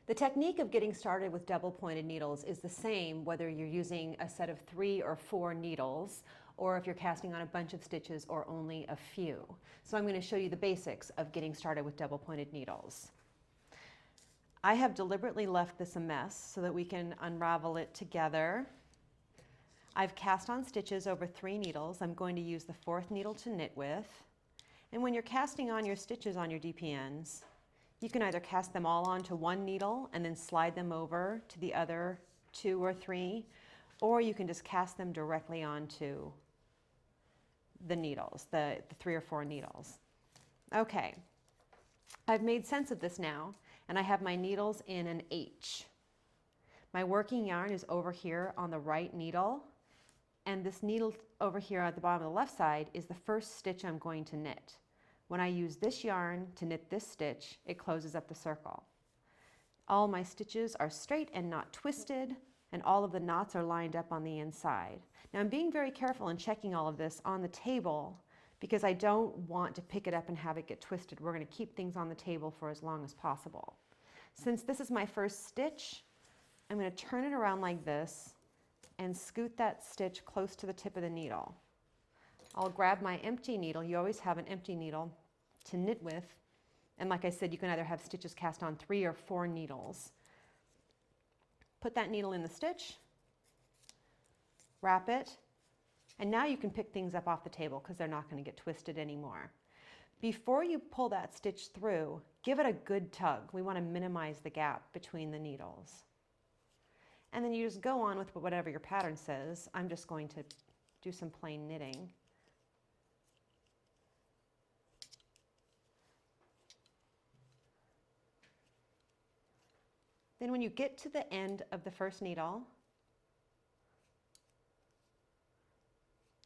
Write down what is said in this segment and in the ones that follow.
The technique of getting started with double pointed needles is the same whether you're using a set of 3 or 4 needles, or if you're casting on a bunch of stitches or only a few. So I'm going to show you the basics of getting started with double pointed needles. I have deliberately left this a mess so that we can unravel it together. I've cast on stitches over 3 needles. I'm going to use the 4th needle to knit with. And when you're casting on your stitches on your DPNs, you can either cast them all onto one needle and then slide them over to the other 2 or 3, or you can just cast them directly onto the needles, the 3 or 4 needles. Okay, I've made sense of this now, and I have my needles in an H. My working yarn is over here on the right needle, and this needle over here at the bottom of the left side is the first stitch I'm going to knit. When I use this yarn to knit this stitch, it closes up the circle. All my stitches are straight and not twisted, and all of the knots are lined up on the inside. Now I'm being very careful in checking all of this on the table because I don't want to pick it up and have it get twisted. We're going to keep things on the table for as long as possible. Since this is my first stitch, I'm going to turn it around like this and scoot that stitch close to the tip of the needle. I'll grab my empty needle. You always have an empty needle to knit with. And like I said, you can either have stitches cast on 3 or 4 needles. Put that needle in the stitch, wrap it, and now you can pick things up off the table because they're not going to get twisted anymore. Before you pull that stitch through, give it a good tug. We want to minimize the gap between the needles. And then you just go on with whatever your pattern says. I'm just going to do some plain knitting. Then when you get to the end of the first needle,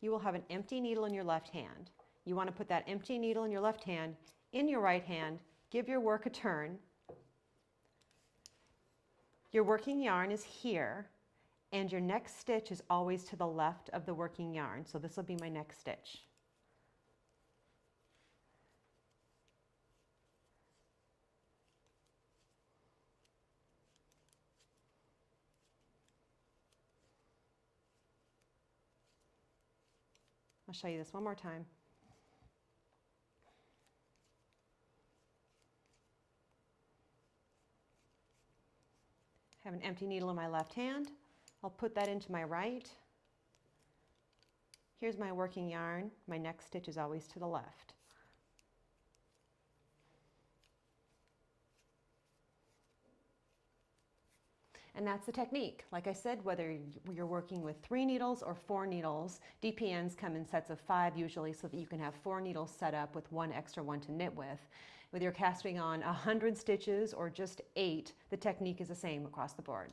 you will have an empty needle in your left hand. You want to put that empty needle in your left hand in your right hand, give your work a turn. Your working yarn is here, and your next stitch is always to the left of the working yarn. So this will be my next stitch. I'll show you this one more time. I have an empty needle in my left hand. I'll put that into my right. Here's my working yarn. My next stitch is always to the left. And that's the technique. Like I said, whether you're working with 3 needles or 4 needles, DPNs come in sets of 5 usually so that you can have 4 needles set up with 1 extra one to knit with. Whether you're casting on 100 stitches or just 8, the technique is the same across the board.